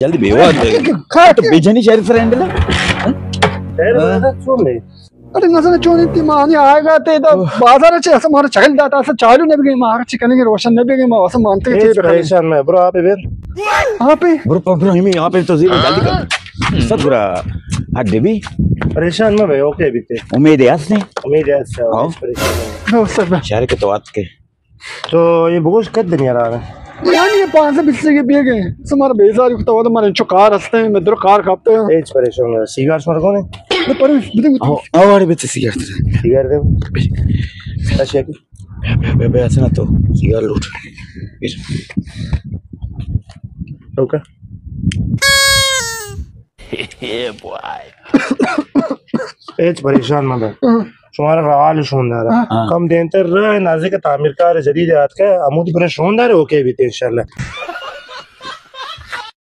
जल्दी बेवा तो बेजनी शहर फ्रेंड ला अरे नजर चोनी ती मानी आएगा ते तो बाजार से ऐसा मारा चकल जाता ऐसा चालू नहीं भी मार चिकन के रोशन नहीं भी मैं ऐसा मानते थे परेशान मैं ब्रो आप इधर ब्रो हिमी यहाँ पे तो जीरो जल्दी कर सब बुरा हट दे भी परेशान मैं भाई ओके बीते उम्मीद है असने उम्मीद है अच्छा परेशान शहर के तो आत के तो ये बुगुश कद दुनिया रहा है यानी ये 5 से 20 के पिए गए हमारा बेजार को तो हमारे कार हंसते हैं मैं इधर कार खाते हैं एज परेशान है सिगार स्मोक कौन है पर बिल्कुल आवारे बेच सिगार दे अच्छा की बे ऐसा ना तो सिगार लूट ओके ये बॉय एज परेशान मैं भाई तुम्हारा रवाल शोनदार है कम देंतर नाज़िक तामीर कार जदीद याद का अमूद पर शोनदार ओके भी इंशाल्लाह